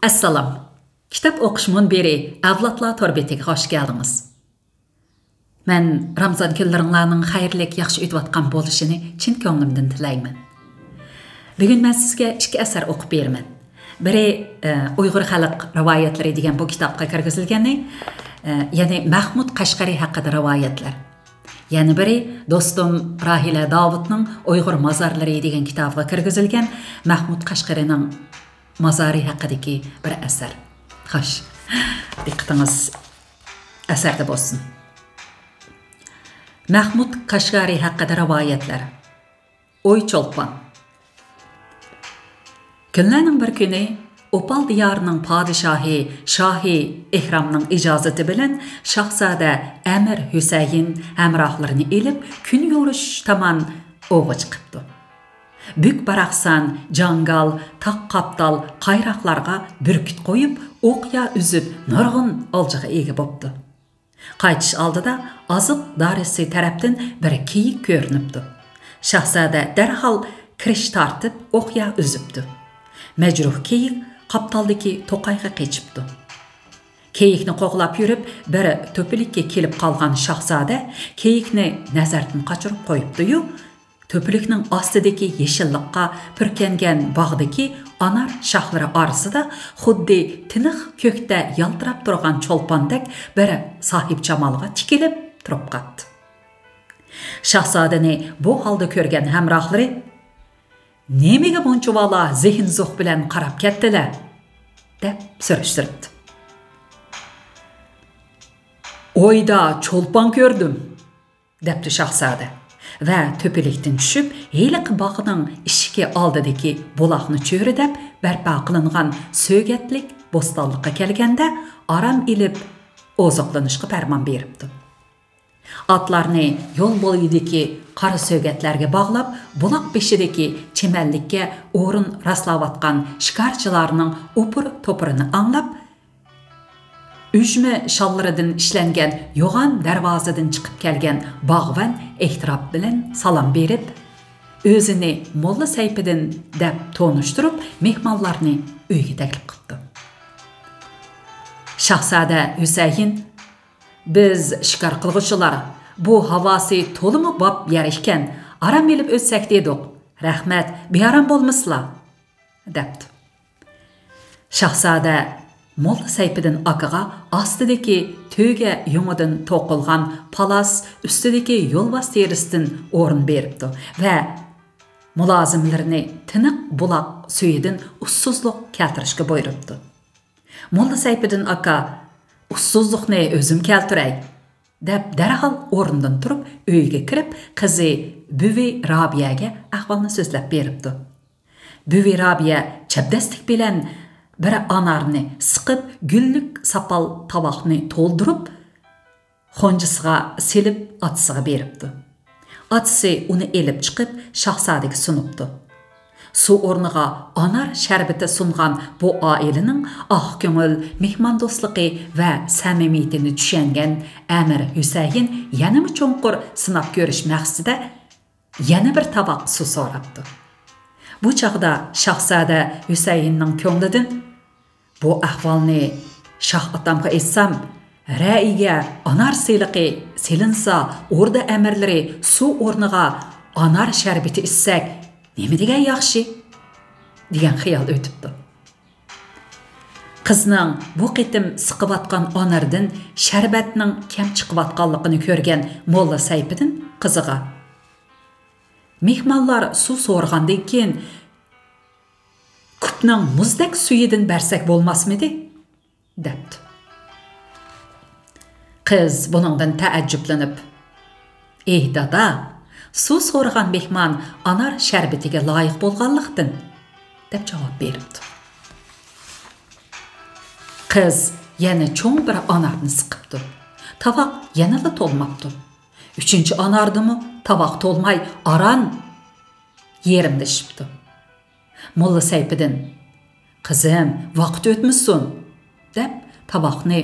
Assalom. Kitap o'qish munbiri avlodlar torbetiga xoş geldiniz. Men Ramazan kunlaringlarning xayrlik, yaxshi o'tayotgan bo'lishini chin ko'nglimdan tilayman. Bugun men sizga ikki asar o'qib beraman. Biri Uyg'ur xalq rivoyatlari degan bu kitobga kirgizilgani, ya'ni Mahmud Qashqari haqida rivoyatlar. Yana biri do'stim Rahila Davudning Uyg'ur mozorlari degan kitobga kirgizilgan Mahmud Qashqarining mozori haqidagi bir asar. Xo'sh, diqqatingiz asarda bo'lsin. Mahmud Qashqari haqida rivoyatlar. Oy Cho'lpon. Kunlarning bir kuni Opal diyarının padişahı Şahi Ehramның icazeti bilen Şahzada Əmir Hüseyin həmrahlarını elib gün yoruş taman oğa çıqıpdı. Bük baraqsan, jangal, taq qaptal, qayraqlarga bürküt qoyup, oqya üzüp, nurgun olcağa egi bopdu. Qaytish aldida azıq darisi tərəpdən bir kiyik görünüpdü. Şahzada dərhal kirish tartib, oqya üzüpdü. Mecruh kiyik qaptaldaki toqayga keçipdi. Keyikni qo'g'lab yurib, bir to'pilikka kelib qolgan Shahzoda keyikni nazardan qochirib qo'yibdi-yu, to'pilikning ostidagi yeshillikqa purkangan bog'dagi anar shoxlari orasida xuddi tiniq ko'kda yaltirab turgan cho'lpondek bir sohib jamolga tikilib turib qoldi. Shahzodani bu holda ko'rgan hamrohlari "Nemiga buncha bola zehn zo'q bilan qarab ketdilar?" deb surishtiribdi. "Oyda cho'lpon ko'rdim", debdi Shahzoda va to'pilikdan tushib, heliq bog'ning eshigi oldidagi buloqni cho'ridab barpo qilingan so'gatlik bo'stonlikqa kelganda aram ilib oziqlanishga farmon beribdi. Atlarni yo'l bo'yidagi qora so'gatlarga bog'lab, buloq beshidagi chemallikka o'rin rastlayotgan shikarchilarning o'pir-to'pirini anglab, Ujmi shallaridan ishlangan yo'g'on darvozadan chiqib kelgan bog'van ehtirob bilan salom berib, o'zini Molla Sayfiddin deb tonishtirib, mehmonlarni uyga taklif qildi. Shahzoda Husayn: "Biz shikar qilg'uvchilar bu havosi to'limi bob yer ekan, aram elib o'tsak dedik. Rahmat, bearam bo'lmaslar", debdi. Shahzoda Molla Sayfiddin akaga ostidagi to'ga yungidan to'qilgan palas ustidagi yo'lbos terisidan o'rin beribdi va mulozimlarini tiniq buloq suyidan ussuzlik keltirishga buyuribdi. Molla Sayfiddin aka "Ussuzlikni o'zim keltiray", deb darhol o'rnidan turib uyga kirib, qizi Buvi Robiyaga ahvolni so'zlab beribdi. Buvi Robiya chabdastlik bilan bir anarni siqib, gullik sapal tovoqni to'ldirib, xonjisiga selib otasiga beribdi. Otasi uni elib chiqib, Shahzodaga sunibdi. Suv o'rniga anar sharbati sungan bu oilaning oq ko'ngil, mehmondo'stligi va samimiyatini tushungan Amir Husayn yana cho'nqur sinab ko'rish maqsadida yana bir tovoq suv so'rabdi. Bu chaqda Shahzoda Husaynning ko'nglidan "Bu ahvolni Shoh otamga aytsam, ra'iga anar seliqi selinsa, o'rda amirlari suv o'rniga anar sharbati issak, nima degan yaxshi?" degan xayol o'tibdi. Qizning bu qitim siqiyotgan onardan sharbatning kam chiqayotganligini ko'rgan Molla Sayfiddin qiziga: "Mehmonlar suv so'rgandan keyin kutning muzdek suyidan bersak bo'lmasmidi?" debdi. Qiz buningdan taajjublanib: "Ey dada, suv so'rgan mehmon anar sharbatiga loyiq bo'lganlikdan", deb javob beribdi. Qiz yana cho'ng bir anarni siqibdi. Tovoq yanada to'lmabdi. 3-chi anardimi tovoq to'lmay aran yerimda shibdi. Molla Sayfiddin: "Qizim, vaqt o'tmişsin", deb tovoqni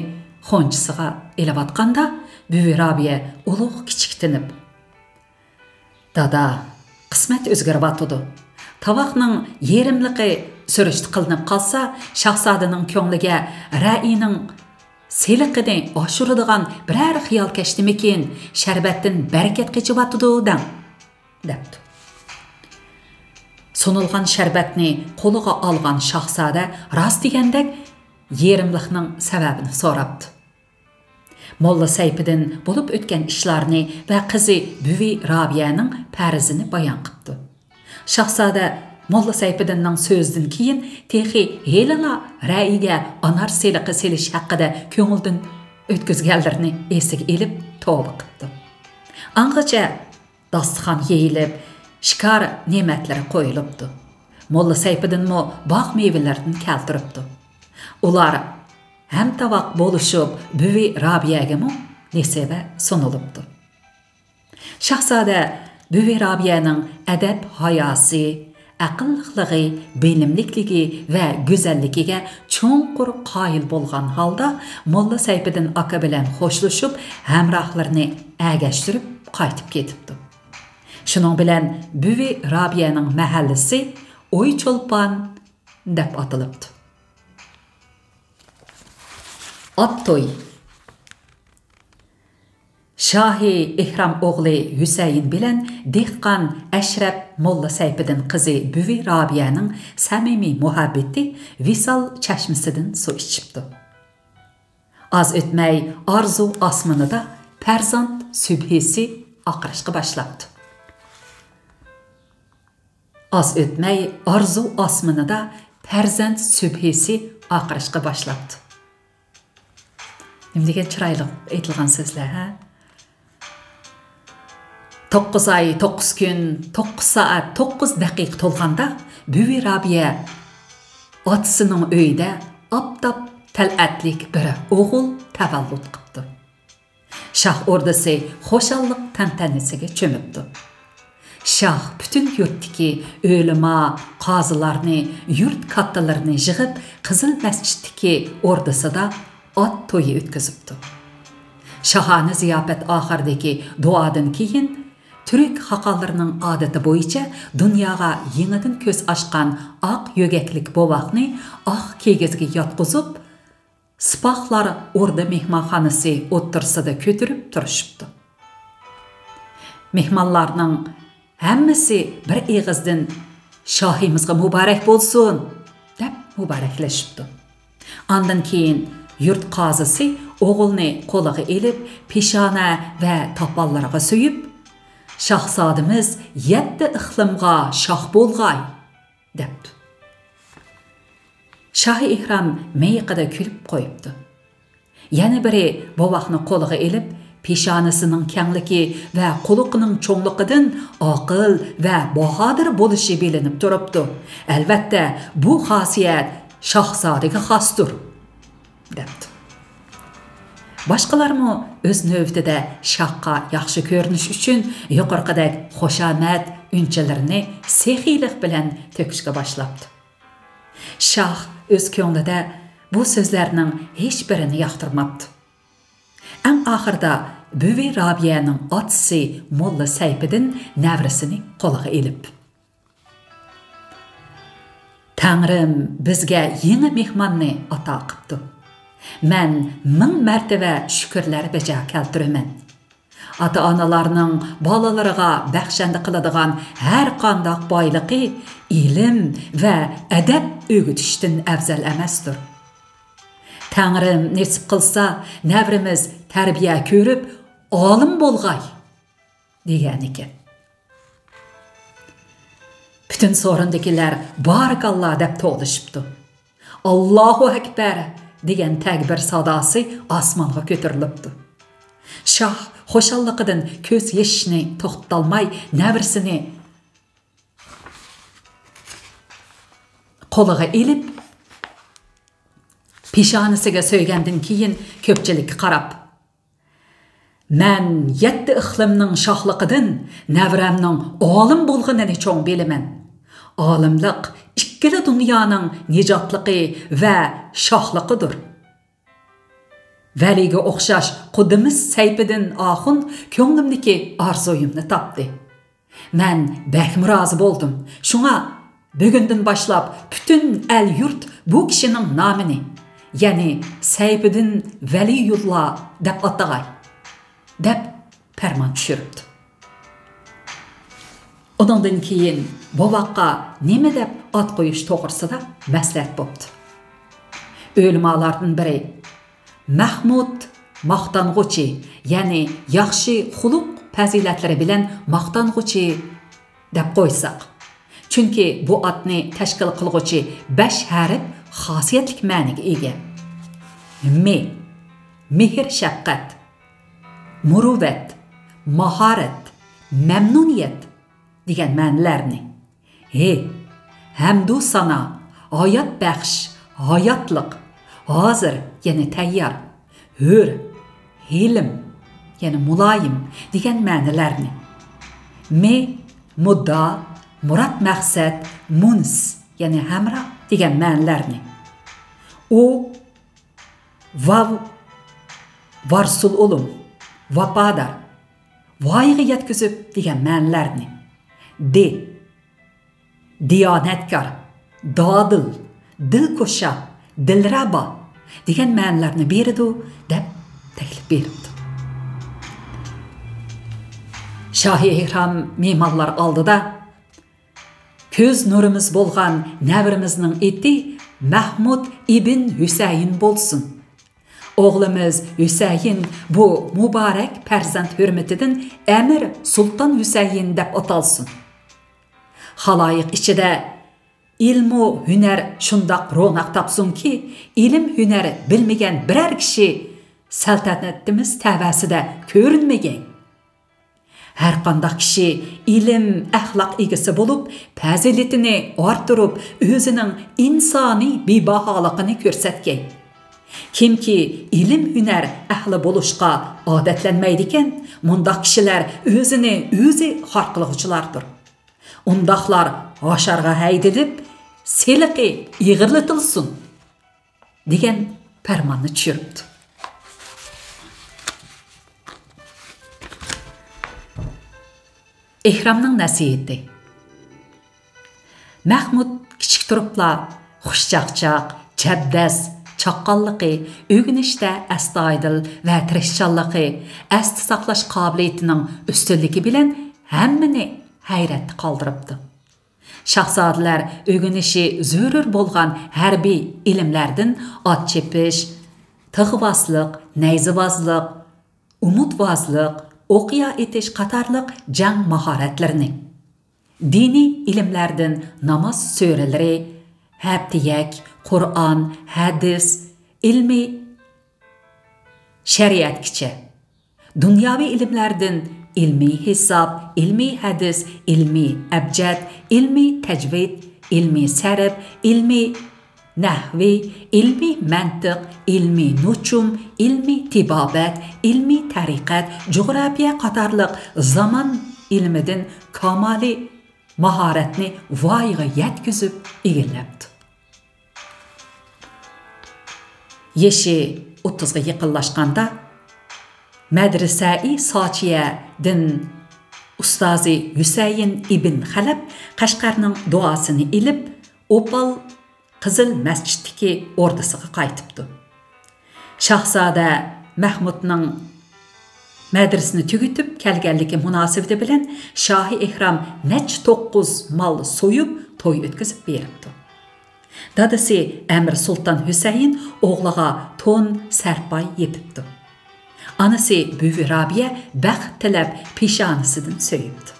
xonjisiga elayotganda, Buvi Robiya ulug' kichiktinib: "Dada, qismat o'zgarib atdi. Tovoqning yerimligi Sürüştü qılınıp qalsa, şahzadenin köңlüge rə'inin seliqini aşırıdığan birər xiyal keçdimikin, şərbətdən bərəkət keçivatıdı depdi. Sonulğan şərbətni qoluğa alğan şahzadə rast degəndək yerimliqning səbəbini sorabdı. Molla Seyfidin bolup ötken işlerini ve kızı Büvi Rabia'nın pərizini bayan qıpdı. Şahzadə Molla Seyfidin'nin sözdün keyin texi helala rəiga anar seliqi seliş haqqida köngüldün ötküzgəllərini esig elib tövbe qıpdı. Anğaca dastıxan yeyilib, şikar nimetleri koyulubdu. Molla Seyfidin mo bağ meyvelerini keltiribdi. Ular hem tavaq boluşup Büvi Rabia'ga mı nesebe sunulubdu. Şahzadə Büvi Rabia'nın edep hayası, aqıllıqlığı, bilimlikligi ve güzelligiga çoğunqur qayil bolğan halda Molla Seyfidin aka bilen hoşlaşıp hemrahlarını əgəştirib qaytıb ketibdi. Şunun bilen Büvi Rabia'nın mahallisi Oy Çolpan dep atılıbdı. Attoy Şahi İhram oğlu Hüseyin bilen dehqan Əşrəf Molla Seyfidin kızı Büvi Rabia'nın samimi muhabbeti Visal çeşmisinden su içipdi. Az ötmey arzu asmanıda Perzant sübhisi aqırışqı başlapdı. Az ötmey arzu asmanıda Perzant sübhisi aqırışqı başlapdı. Nimdegen çıraylı aytılgan sözler, ha? 9 ay, 9 gün, 9 saat, 9 dəqiq tolğanda Büvi Rabia atısının öydə aptap tələtlik bir oğul təvəllüd qıpdı. Şah ordusu xoşallıq təntənisiga çömübdü. Şah bütün yurtdiki ölüma, qazılarını, yurt kattalarını jığıb Qızıl Məsciddiki ordusida at toyu ötküzübdü. Şahane ziyafet ahırdaki duadan keyin Türk haqallarının adeti boyunca dünyaga yeniden köz açqan aq yögeklik bovaqni aq kegizge yatqızıp Spaqlar orada mehmanxanası o'ttirsida kötürüp turishibdi. Mehmanlarning hammasi bir egizdan shohimizga muborak bo'lsin deb muboraklashibdi. Andan keyin yurt qozisi o'g'ilni qo'liga elib, peshona va topallariga so'yib, "Shahzodimiz 7 iqlimga shoh bo'lg'ay" debdi. Shohi Ihram meyiqida kulib qo'yibdi. Yana biri bovoqni qo'liga elib, peshonasining kengligi va quloqining cho'ngliqidan aql va bahodir bo'lishi bilinib turibdi. Albatta, bu xosiyat shahzodaga xosdir debdi. Başqalarmı öz növbətində şahqa yaxşı görünüş üçün yuqorqidək xoşamad ünçələrini sexiylik bilan töküşə başlapdı. Şah öz köңlüdə bu sözlərinin heç birini yaxtırmapdı. Ən axırda Büvi Rabia'nın atısı Molla Seyfidin nəvrisini qolağa elib. Tanrım bizga yeni mehmanni ata qıpdı. Mən 1000 mərtəbə şükürlər bəca keltirimen. Ata-analarının balalarına bəxşəndi qıladığan hər qandaq baylıqı ilim və ədəb ögütüşdən əvzəl əməsdir. Tanrım nesib qılsa, nəvrimiz tərbiyə körüb, alim bolğay, degen ekan. Bütün sorundakilar barakallah deb to'lishibdi. Allahu akbar degan takbir sadası asmonga ko'tarilibdi. Şah xoşalliqidan ko'z yeshishni to'xtatolmay navrisini qo'liga elib, peshonasiga so'ygandan keyin ko'pchilikka qarab, "Men 7 iqlimning shohliqidan navramning olim bo'lganini cho'ng bilaman. Olimlik ikkala dunyoning nijotligi va shohliqidir. Valiga o'xshash qudimiz Seyfidin Axun ko'nglimdagi orzuyimni topdi. Men bak rozi bo'ldim. Shunga Bugünden başlap bütün el yurt bu kişinin namını, yani Seyfiddin Veliyullah dep atagay, dep ferman düşürüptü. Onundan keyin bu vaqqa neme dep at qo'yish to'g'risida maslahat bo'pti. O'limalardan biri Mahmud maqtang'uchi, ya'ni yaxshi xuluq fazilatlari bilan maqtang'uchi deb qo'ysak. Chunki bu atni tashkil qilg'uchi 5 harf xosiyatli ma'noga ega. Mehr shafqat, muruvvat, mahorat, mamnuniyat degan ma'nolarni. Hamdu sana, hayat baxsh, hayotliq, hozir, ya'ni tayyor, hur, hilm, ya'ni muloyim degan ma'nolarni. Mudda, murad maqsad, muns, ya'ni hamroh degan ma'nolarni. Varsul ulum, vafodor, voyaga yetkazib degan ma'nolarni. Diyonatkor, dodil, dilkusha, dilrabo degan ma'nolarni berdi deb taklif beribdi. Shohi Ehram me'morlar oldida ko'z nurimiz bo'lgan navrimizning eti Mahmud ibn Husayn bo'lsin. Oğlumuz Hüseyin bu mübarek farzand hürmetinden Emir Sultan Hüseyin dep atalsın. Halayık içide ilmu hüner şundaq ronak tapsın ki, ilim hüneri bilmegen birer kişi saltanatimiz təvəsidə görünmegen. Her qandaq kişi ilim, əxlaq egisi bolup, faziletini artırıp, özünün insani bibahalıqını görsetken. Kimki ilim hüner ahli bo'lishqa odatlanmaydigan, mundaq kishilar o'zini o'zi xor qiluvchilardir. Undaqlar osharga haydilib, seliqi yig'irlatilsin degan farmonni tushiribdi. Ehramning nasihati. Mahmud kichik turibla xushchaqchaq, chabdas, chaqqonligi, o'rganishda astoydil va tirishchanligi, asti saqlash qobiliyatining ustunligi bilan hammani hayratda qoldiribdi. Shahzodalar o'rganishi zarur bo'lgan harbiy ilmlardan ot chepish, tig'vozlik, nayzivozlik, umutvozlik, o'qiya etish qatorliq jang mahoratlarini, diniy ilmlardan namoz so'ralari, haftiyak, Qur'on, hadis, ilmi, shariatgacha, dunyoviy ilmlardan ilmiy hisob, ilmiy hadis, ilmiy abjad, ilmiy tajvid, ilmiy sarf, ilmiy nahvi, ilmiy mantiq, ilmiy nujum, ilmiy tibobat, ilmiy tariqat, jug'rofiya qatorliq zamon ilmidan kamoli mahoratni voyaga yetkazib egallabdi. Yeşi 30'ga yaqinlashganda Madrasa-i Sochiyadin ustozi Husayn ibn Xalab Qashqarning duosini ilib, Opal Qizil masjiddagi o'rdasiga qaytibdi. Shahzoda Mahmudning madrasasini tugitib kelganligi munosabati bilan Shohi Ehram 9 mal so'yib to'y o'tkazib beribdi. Dadasi Emir Sultan Hüseyin oğlağa ton serpay yepipti. Anası Büyü Rabiye bəxt tilab pişanisidan söyüpti.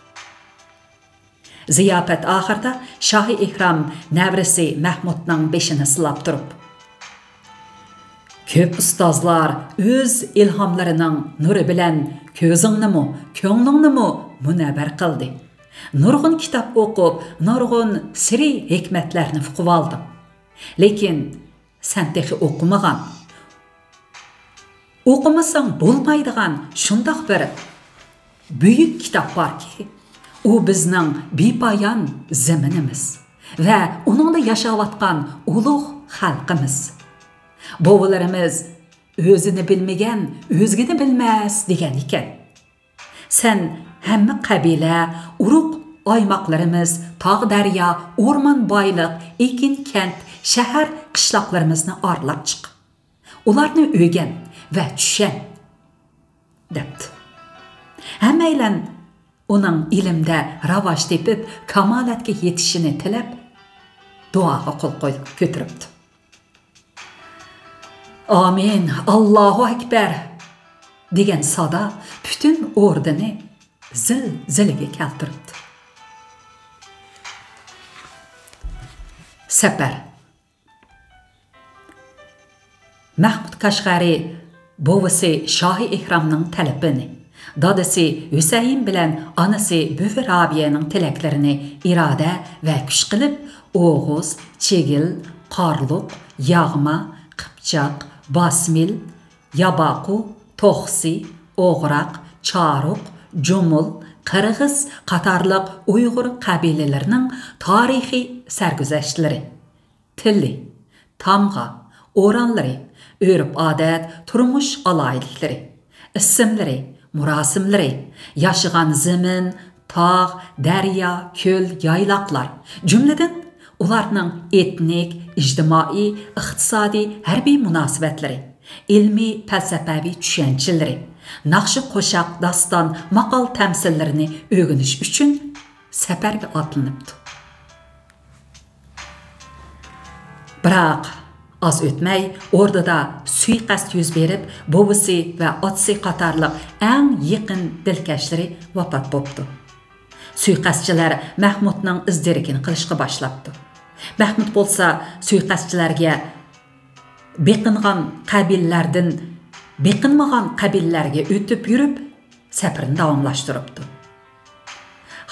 Ziyafat ahırda Shohi Ehram nevrisi Mahmudning beşini silab turib. Köp ustozlar öz ilhamlarının nuri bilan ko'zingnimi, ko'nglingni munavvar qildi. Nurg'un kitob o'qib, nurg'un siri hikmatlarni uqib oldim. Lekin sen texi o'qimagan, o'qimasang bo'lmaydigan shundoq bir buyuk kitob borki, u bizning bepoyon zaminimiz va uningda yashayotgan ulug' xalqimiz. Bobolarimiz o'zini bilmagan o'zgini bilmas degan ekan. Sen hamma qabila, urug' aymoqlarimiz, tog' daryo, o'rmon boyliq, ekin kent, shahar qishloqlarimizni orlab chiq. Ularni o'rgan va tushan debdi. Hammaylar uning ilmda ravoj tepib, kamolatga yetishini tilab, duoga qo'l qo'yib ko'tiribdi. Amin, Allohu akbar degan sada bütün o'rdini zil-ziliga keltiribdi. Safar. Mahmud Qashqari bovisi Shohi Ikromning talabini, dadasi Husayn bilan onasi Buvi Robiyaning tilaklarini iroda va kuch qilib, O'g'iz, Chegil, Qorliq, Yag'ma, Qipchoq, Basmil, Yabaqu, To'xsi, O'g'raq, Charuq, Jumul, Qirg'iz qatorliq Uyg'ur qabilalarining tarixiy sarguzashtlari, tili, tamg'a, o'ranlari, urf-odat, turmush aloyiliklari, ismlari, murosimlari, yashagan zamin, tog', daryo, ko'l, yayloqlar, jumladan ularning etnik, ijtimoiy, iqtisodiy, harbiy munosabatlari, ilmiy, falsafaviy tushanchalari, naqshi qo'shoq, daston, maqol tamsillarini o'rganish uchun safarga otlanibdi. Biroq az o'tmay o'rdada suiqasd yuz berib, bovisi va otasi qatorliq eng yaqin dilkashlari vafot bo'ldi. Suiqasdchilar Mahmudning izdirikini qilishga boshlabdi. Mahmud bo'lsa suiqasdchilarga beqinmagan qabillarga o'tib yurib, safarini davomlashtiribdi.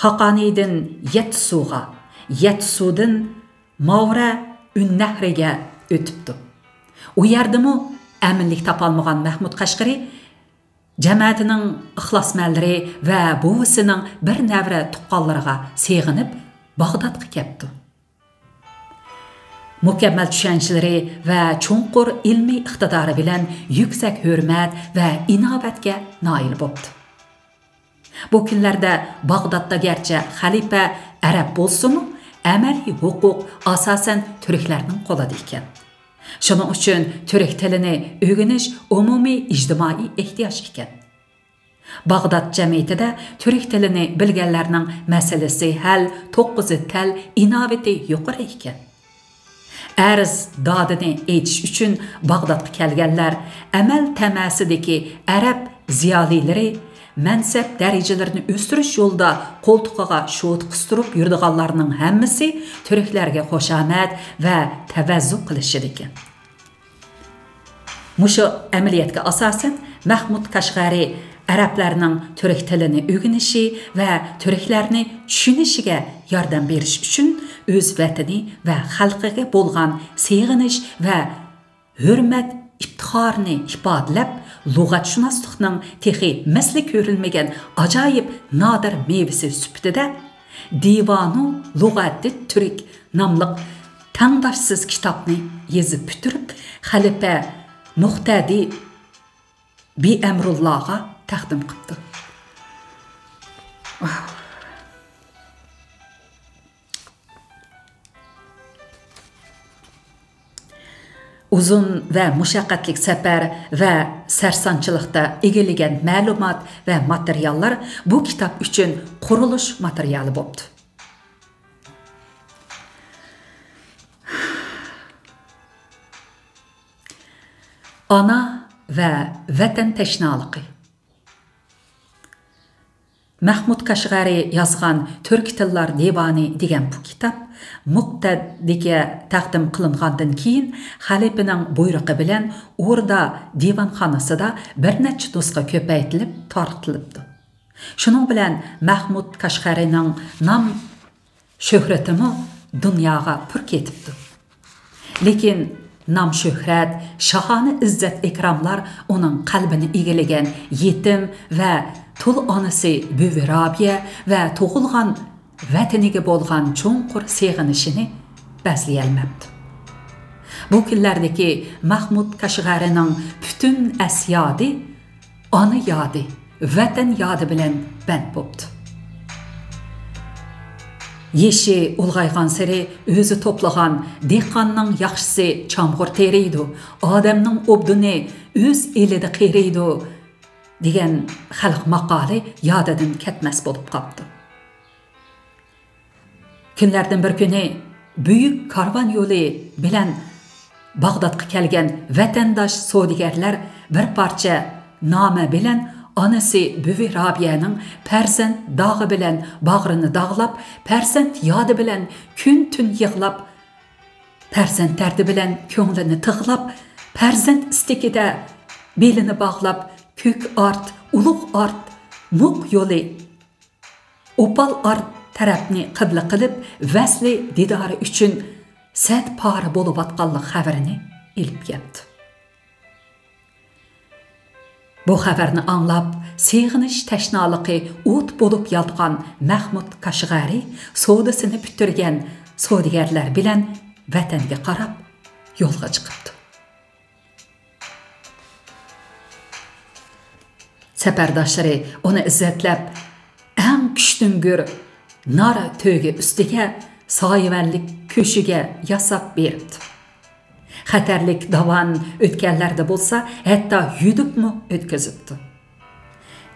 Haqoniydan Yetsuga, Yetsudan Mavra Unnahriga o'tibdi. U yerdimi aminlik topolmagan Mahmud Qashqari jamoatining ixlosmandlari va buvisining bir navra tuqqanlariga seg'inib Bag'dodga kelibdi. Mukammal tushanchalari va chunqur ilmiy iqtidori bilan yuksak hurmat va inobatga noil bo'ldi. Bu kunlarda Bag'dodda garchi xalifa arab bo'lsa-mu, amaliy huquq asosan turklarning qo'lida ekan. Shuning uchun turk tilini o'rganish umumiy ijtimoiy ehtiyoj ekan. Bag'dod jamiyatida turk tilini bilganlarning masalasi hal 9 til inovati yuqori ekan. Arz dodini aytish uchun Bag'dodga kelganlar amal tamasidagi arab ziyolilari mansab darajalarini o'stirish yo'lida qo'ltiqiga sho't qistirib yurdiganlarning hammasi turklarga xushomat va tavazzu qilishdi ekan. Mushu amaliyotga asosan Mahmud Qashqari arablarning turk tilini o'rganishi va turklarni tushunishiga yordam berish uchun o'z vatani va xalqiga bo'lgan seg'inish va hurmat iftixorini ifodalab, lug'atshunoslikning texi misli ko'rilmagan ajoyib nodir mevasi sifatida Divanu Lug'ati Turk nomli tangdoshsiz kitobni yozib bitirib, xalifa Muqtadi Bi'amrullohga taqdim qildi. Uzun va mushaqqatli safar va sarsanchilikda egillagan ma'lumot va materiallar bu kitob uchun qurilish materiali bo'ldi. Ana va vatan tashnoligi. Mahmud Qashqari yozgan Turk tillar devoni degan bu kitob Muqtadiga taqdim qilingandan keyin xalifaning buyrug'i bilan O'rda divanxonasida bir necha nusxa ko'paytirilib tortilibdi. Shuning bilan Mahmud Qashqarining nom shuhratimi dunyoga pur ketibdi. Lekin nom shuhrat, shahona izzat ikromlar uning qalbini egallagan yetim va tul onasi Buvi Robiya va tug'ilgan vataniga bo'lgan chunqur seg'inishini bazlayolmabdi. Bu kunlardagi Mahmud Qashqarining butun asyodi ona yodi, vatan yodi bilan band bo'ldi. Yeşi ulğayğan seri özü toplagan dehqanның yaxşısı çamğır teriydi, adamның obduni öz elida qeriydi degan xalq maqali yadadan ketmas bo'lib qapti. Kunlardan bir kuni büyük karvan yolu bilan Bag'dodga kelgan vatandosh savdogarlar bir parcha noma bilan anası Büvi Rabiyaning farzand dog'i bilan bag'rini dog'lab, farzand yodi bilan kun-tun yig'lab, farzand dardi bilan ko'nglini tig'lab, farzand istikida belini bog'lab, ko'k art, ulug' art, muq yo'li, opal art tarafni qibla qilib, vasli didori uchun sad pora bo'lib atqanlik xabarini ilib keldi. Bu xabarni anlab, seg'inish tashnoliqi o't bo'lib yaltgan Mahmud Kashg'ari savdosini bitirgan savdogarlar bilan vatanga qarab yo'lga chiqibdi. Sapardoshlari uni izzatlab, eng kuchtingir nara to'gi ustiga soyivanlik ko'shiga yasab beribdi. Xatarlik davan o'tganlarda bo'lsa, hatto yudubmi o'tkazibdi.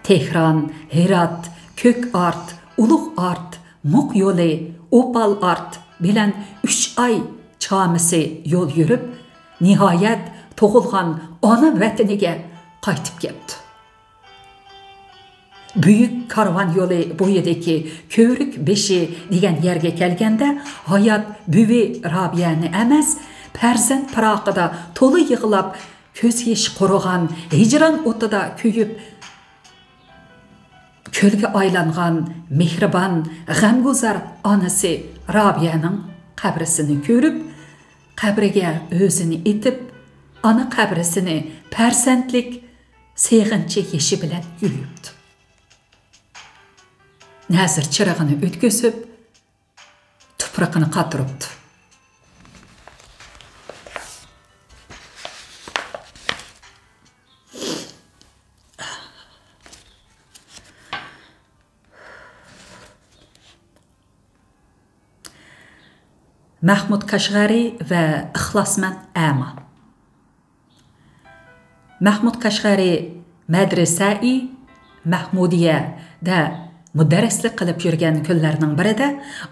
Tehron, Herat, Ko'k art, Ulug' art, Muq yo'li, Opal art bilan 3 oy chamisi yo'l yurib, nihoyat tug'ilgan ona vataniga qaytib keldi. Büyük karvan yo'li bo'yidagi Ko'rik beshi degan yerga kelganda, hayot Büvi Rabiyani emas, farzand paraqida to'li yig'lab, ko'z yesh qurigan, hijron o'tida kuyib, ko'lga aylangan mehribon, g'amguzar onasi Rabiyaning qabrisini ko'rib, qabriga o'zini etib, ona qabrisini farzandlik seg'inchi yeshi bilan yuyibdi. Nazir chirag'ini o'tkazib, tuproqni qatiribdi. Mahmud Kashg'ari va ixlosmand ama. Mahmud Kashg'ari madrasai Mahmudiya da mudarrislik qilib yurgan kunlarning birida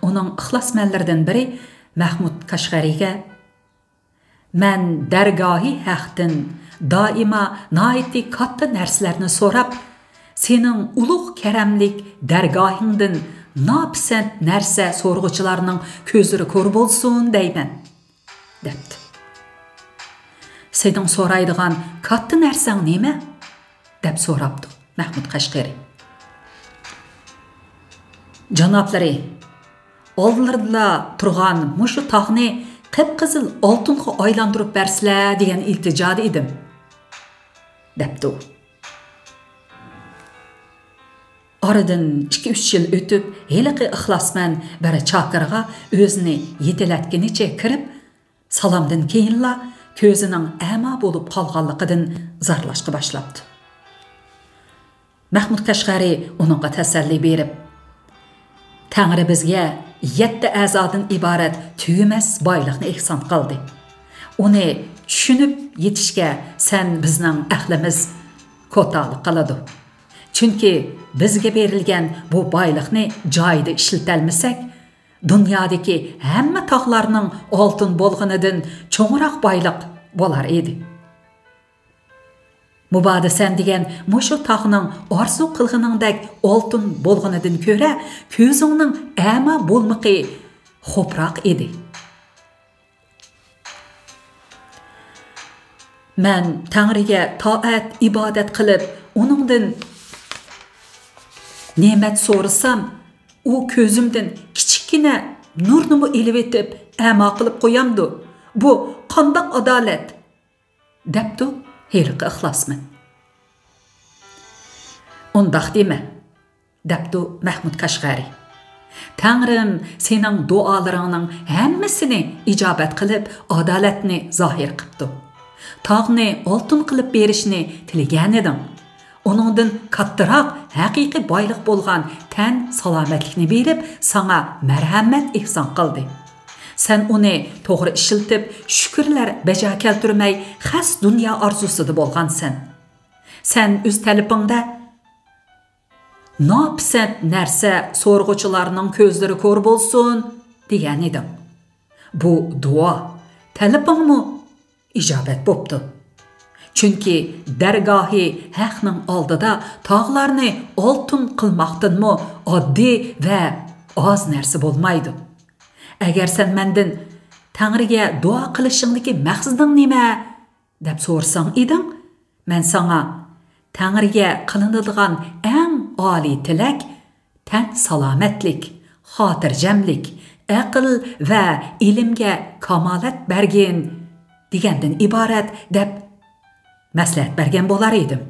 uning ixlosmandlaridan biri Mahmud Kashg'ariga "Men dargohi haqdan doimo noiti katta narsalarni so'rab, sening ulug' karamlik dargohingdan napisand narsa so'rg'uchilarning ko'zlari ko'r bo'lsin deyman" debdi. "Sening so'raydigan katta narsang nima?" deb so'rabdi Mahmud Kashg'ari. "Janoblari, oldlarida turgan mushu tog'ni qip-qizil oltinga aylantirib bersizlar degan iltijoda edim" debdi u. Aradan 2-3 yil o'tib, heliqi ixlosmand bir chaqirga o'zini yetilatgunicha kirib, salomdan keyinla ko'zining ama bo'lib qolganligidan zarlashga boshlabdi. Mahmud Kashg'ari uningga tasalli berib, "Tangri bizga 7 a'zodan iborat tugamas boylikni ihson qildi. Uni tushunib yetishga sen bizning aqlimiz ko'talik qiladi. Chunki bizga berilgan bu boylikni joyida ishlatalmasak, dunyodagi hamma tog'larning oltin bo'lganidan cho'ngroq boylik bo'lar edi. Mubada sen degan mushu tog'ning orzu qilganingdek oltin bo'lganidan ko'ra, ko'zingning ama bo'lmaqi xo'proq edi. Men Tangriga toat ibodat qilib, uningdan ne'mat so'rasam, u ko'zimdan kichikina nurni elib etib, ama qilib qo'yamdi. Bu qandoq adolat?" debdi heliqi ixlosmand. "Undaq dema", debdi Mahmud Kashg'ari. "Tangrim sening duolaringning hammasini ijobat qilib, adolatni zohir qildi. Tog'ni oltin qilib berishni tilagan eding. Uningdan kattaroq haqiqiy boyliq bo'lgan tan salomatlikni berib, sana marhamat ihson qildi. Sen uni to'g'ri ishiltib, shukrlar baja keltirmay, xas dunyo orzusida bo'lgansan. Sen o'z talabingda nopsat narsa so'rg'uchilarning ko'zlari ko'r bo'lsin degan edim. Bu duo talabingmi ijobat bo'pti. Chunki dargohi haqning oldida tog'larni oltin qilmoqdanmi oddiy va oz narsa bo'lmaydi. Agar sen mendan Tangriga duo qilishingdagi maqsading nima deb so'rsang eding, men sana Tangriga qilinadigan eng oliy tilak tan salomatlik, xotirjamlik, aql va ilmga kamolat bergin degandan iborat deb maslahat bergan bo'lar edim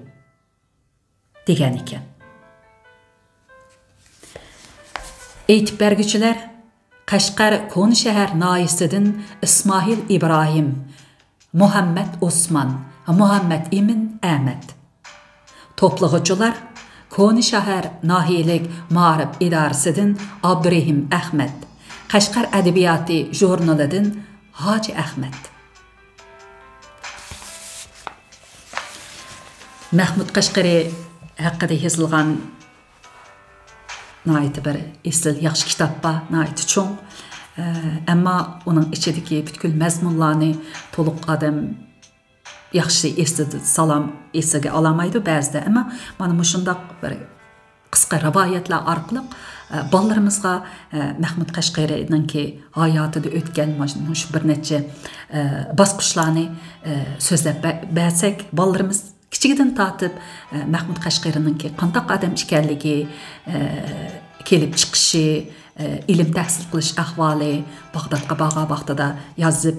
degan ekan. Aytib berguchilar Qashqar Qo'ni shahar noyisidan Ismoil Ibrohim, Muhammad Osman, Muhammad Emin Ahmad. To'plag'uchilar Qo'ni shahar nohiyalik ma'rif idorasidan Abdurahim Ahmad, Qashqar adabiyoti jurnalidan Hoji Ahmad. Mahmud Qashqari haqida yozilgan nəhayət bir esl yaxşı kitapba, nəhayət çoğ. Amma onun içidəki bütün məzmunlarını toluq adam yaxşı eslidə salam esliga alamaydı bəzdə. Amma mana muşundaq bir qısqa rivayətlər arqılıq ballarımızga Mahmud Qashqari'nin ki hayatında ötken şu bir neçə basqışlarını sözləb bəsək ballarımız kichikdan tatib Mahmud Qashqari'nin ki qandaq adam ekanligi, kelib chiqishi, ilm tahsil qilish ahvoli, Bag'dodga borgan vaqtida yozib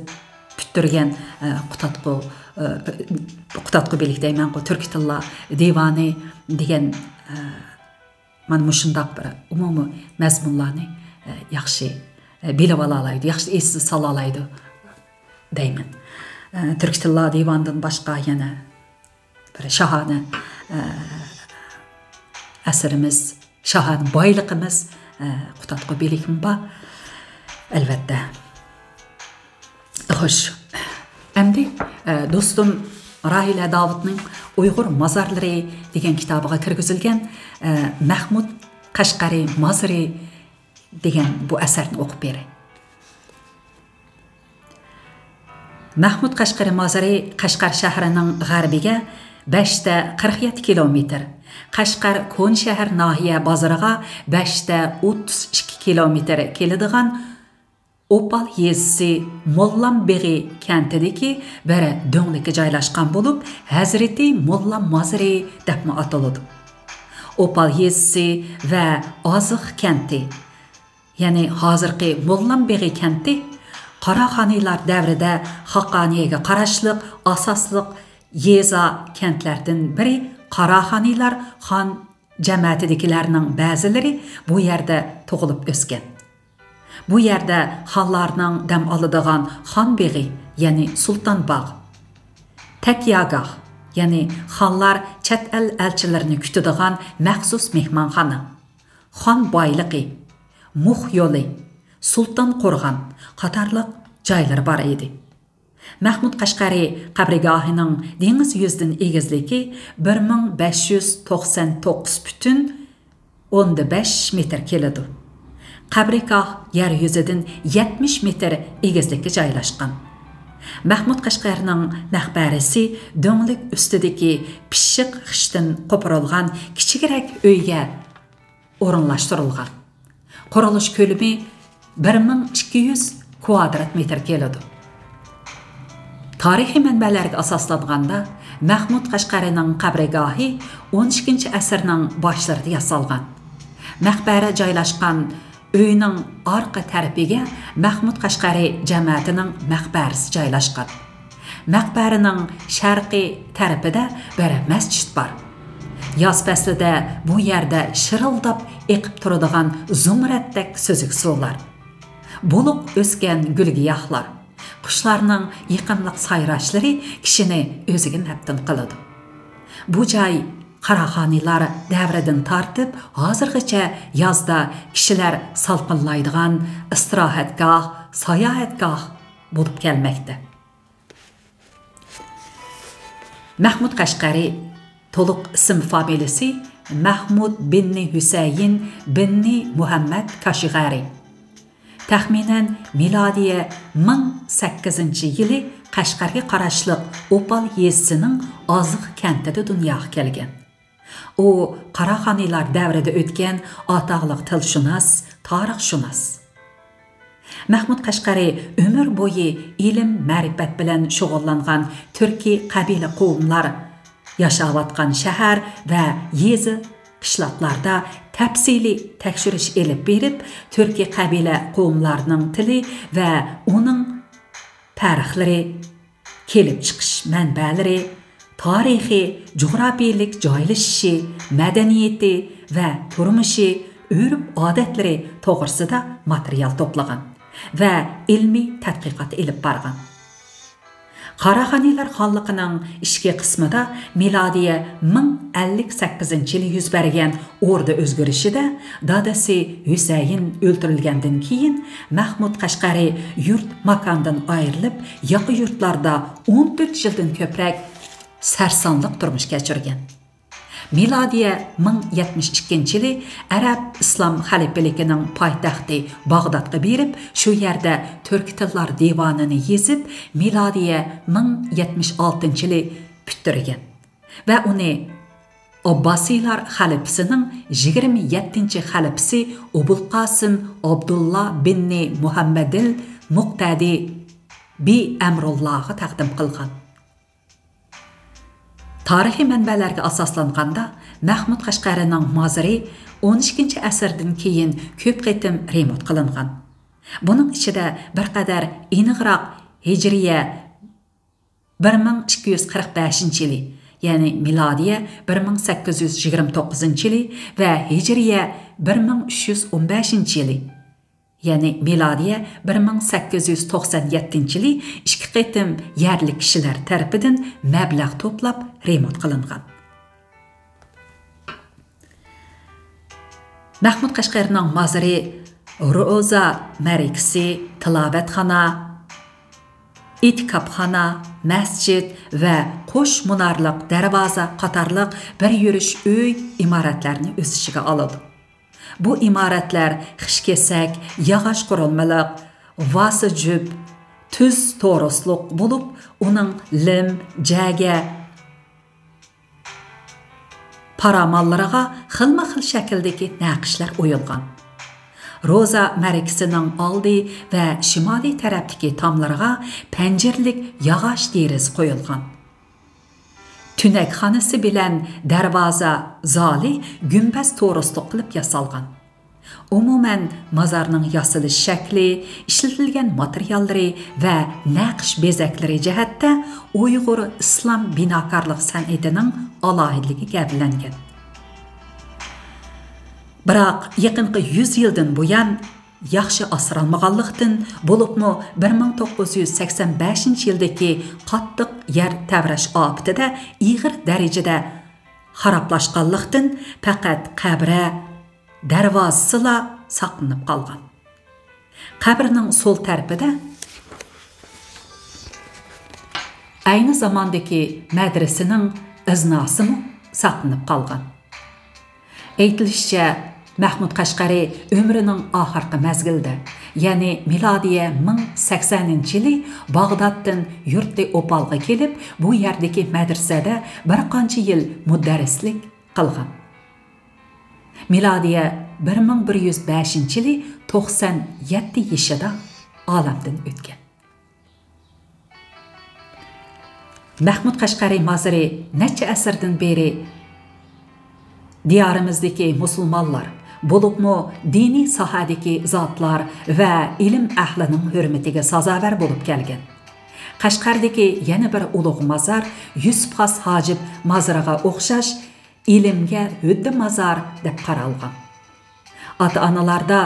bitirgan Qutatqu belik deyman, Turk tilla divani degan mana mushundaq bir umumiy mazmunlarni yaxshi bilib olaydi, yaxshi esga solaydi deyman. Turk tilla divandan boshqa yana bir şahane əsərimiz, şahane boyliqimiz Qutatqu belikmi ba? Əlbəttə. Xoş. Əmdi dostum Rahila Davudning Uyg'ur mazarlari degan kitobiga kirgizilgan Mahmud Qashqari mazari degan bu asarni o'qib beray. Mahmud Qashqari mazari Qashqar shahrining g'arbiga 5-47 kilometr, Qashqar Qo'ni shahar nohiya bozoriga 5-32 kilometr keladigan Opal yezisi Mollanbeg'i kentidagi bir do'nglikka joylashgan bo'lib, Hazreti Molla Mazari deb ataladi. Opal yezisi va Oziq kenti, ya'ni hozirgi Mollanbeg'i kenti Qaraxoniylar davrida Haqqoniyaga qarashliq asosliq yeza kentlardan biri. Qaraxoniylar xon jamoatidagilarning ba'zilari bu yerda tug'ilib o'sgan. Bu yerda xonlarning dam oladigan xonbeg'i, ya'ni Sultonbog', Takyagah, ya'ni xonlar chet el elchilarini kutadigan maxsus mehmonxona, xon boyliqi, Mux yo'li, Sulton qo'rg'on qatorliq joylar bor edi. Mahmud Qashqari qabrigohining dengiz yuzidan egizligi 1599,5 metr keladi. Qabrigoh yer yuzidan 70 metr egizlikka joylashgan. Mahmud Qashqarining maqbarasi do'nglik ustidagi pishiq g'ishtdan qo'pirilgan kichikroq uyga o'rinlashtirilgan. Qurilish ko'lami 1200 kvadrat metr keladi. Tarixiy manbalarga asoslanganda Mahmud Qashqarining qabrigohi 12-asrning boshlarida yasalgan. Maqbara joylashgan uyning orqa tarafiga Mahmud Qashqari jamoatining maqbarasi joylashgan. Maqbaraning sharqiy tarafida bir masjid bor. Yoz faslida bu yerda shirildab eqib turadigan zumratdek so'zik suvlar, buluq o'sgan gul-giyohlar, qushlarning yiqimliq sayrashlari kishini o'ziga naftin qiladi. Bu joy Qaraxanilar davridan tartib, hozirgacha yozda kishilar salqinlaydigan istirohatgoh, sayohatgoh bo'lib kelmoqda. Mahmud Qashqari to'liq ism familiyasi Mahmud binni Husayn binni Muhammad Kashg'ari. Taxminan milodiya 1008-yili Qashqarga qarashliq Opal yezisining Oziq kentida dunyoga kelgan. U Qaraxoniylar davrida o'tgan atoqliq tilshunos, tarixshunos. Mahmud Qashqari ömür bo'yi ilm, ma'rifat bilan shug'ullangan turkiy qabila qavmlar yashayotgan shahar va yezi qishloqlarda tafsili tekshirish elib berib, turkiy qabila qavmlarining tili va uning tarixlari, kelib chiqish manbalari, tarixiy, jug'rafiylik joylashishi, madaniyati va turmushi, urf-odatlari to'g'risida material to'plagan va ilmiy tadqiqot elib borgan. Qaraxoniylar xonliqining ichki qismida milodiya 1058-yili yuz bergan o'rda o'zgarishida dadasi Husayn o'ldirilgandan keyin Mahmud Qashqari yurt makondan ayrilib, yaqin yurtlarda 14 yildan ko'proq sarsonlik turmush kechirgan. Milodiya 1072-yili Arab islom xalifaligining poytaxti Bag'dodga berib, shu yerda turk tillar devonini yezib, milodiya 1076-yili bitirgan va uni Abbasiylar xalifasining 27-xalifasi Abul Qasim Abdullah binni Muhammadil Muqtadi bi Amrullohga taqdim qilgan. Tarixiy manbalarga asoslanganda Mahmud Qashqarining mozori 12-asrdan keyin ko'p qitim remont qilingan. Buning ichida bir qadar aniqroq Hijriya 1245-yili, ya'ni milodiya 1829-yili va Hijriya 1315-yili, ya'ni milodiya 1897-yili ikki qitim yerlik kishilar tarafidan mablag' to'plab remont qilingan. Mahmud Qashqarining mozori Ro'za marikasi, tilovatxona, itikobxona, masjid va qo'sh munorliq darvoza qatorliq bir yurish uy imoratlarini o'z ichiga oladi. Bu imoratlar xishkesak, yog'och qurilmaliq, vasijub, tuz to'rosliq bo'lib, uning lim, jaga, paramallariga xilma-xil shakldagi naqshlar o'yilgan. Ro'za marikasining oldi va shimoliy tarafdagi tomlariga panjirlik yog'och deriz qo'yilgan. Tunakxonasi bilan darvoza zali gumbaz to'rosliq qilib yasalgan. Umuman mozorning yasalish shakli, ishlatilgan materiallari va naqsh bezaklari jihatda Uyg'ur islom binokorlik san'atining alohidligi gavlangan. Biroq yaqinqi 100 yildan buyon yaxshi asralmaganlikdan bo'libmi 1985-yildagi qattiq yer tavrash ofatida ig'ir darajada xaroblashganlikdan faqat qabra darvozasila saqlanib qolgan. Qabrning so'l tarafida ayni zamondagi madrasaning iznasi saqlanib qolgan. Aytilishicha, Mahmud Qashqari ömrüning oxirgi mazgilida, ya'ni milodiya 1080-yili Bag'doddan yurtli Opalga kelib, bu yerdagi madrasada bir qancha yil mudarrislik qilgan. Milodiya 1105-yili 97 yoshida olamdan o'tgan. Mahmud Qashqari mozori necha asrdan beri diyorimizdagi musulmonlar, bo'libmi diniy sohadagi zotlar va ilm ahlining hurmatiga sazovor bo'lib kelgan. Qashqardagi yana bir ulug' mozor Yusuf Xos Hojib mozoriga o'xshash ilmga huddi mozor deb qaralgan. Ota-onalarda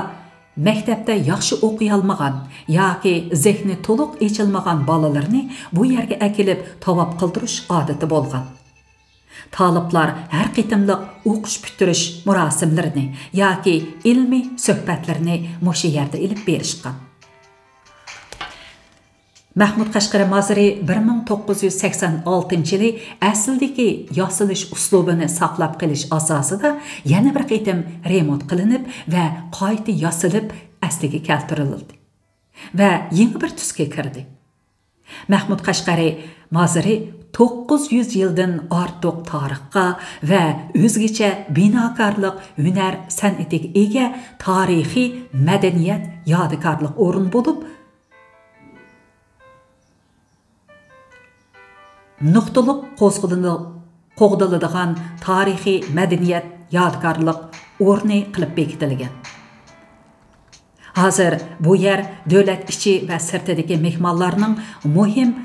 maktabda yaxshi o'qiy olmagan yoki zehni to'liq ochilmagan bolalarni bu yerga akilib tavob qildirish odati bo'lgan. Taliplar her qitimliq o'qish bitirish murosimlarini yoki ilmiy suhbatlarni mushu yerda ilib berishgan. Mahmud Qashqari Mazari 1986 yili asldagi yasalish uslubini saqlab qilish asosida yana bir qitim remont qilinib va qayta yasalib asliga keltirildi va yangi bir tusga kirdi. Mahmud Qashqari Mazari 900 yildan ortiq tarixga va o'zgacha binokorlik, hunar, san'atiga ega tarixiy madaniyat yodikorlik o'rin bo'lib, nuqtaliq qo'g'diladigan tarixiy madaniyat yodikorlik o'rni qilib bekitilgan. Hozir bu yer davlat ichi va sirtidagi mehmonlarning muhim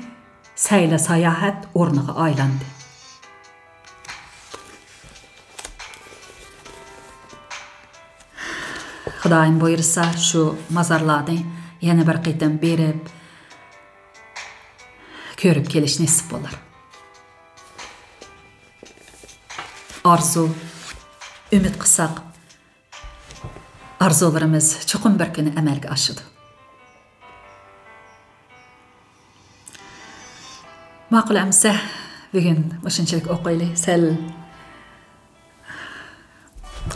sayla sayohat o'rniga aylandi. Xudoyim buyursa shu mazarlarni yana bir qitim berib ko'rib kelish nasib bo'lar. Arzu, umid qilsak, arzularimiz chuqur bir kuni amalga oshadi. Ma'qul amsa, bugun shunchalik o'qiylik, sal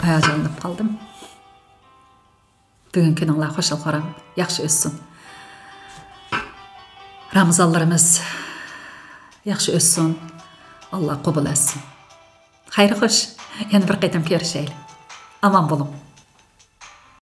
hayajonlanib qoldim. Bugun kuninglar xo'shal qaram, yaxshi o'tsin. Ramazonlarimiz yaxshi o'tsin. Alloh qabul etsin. Xayr xo'sh, yana bir qaytam ko'rishaylik. Aman bo'lin.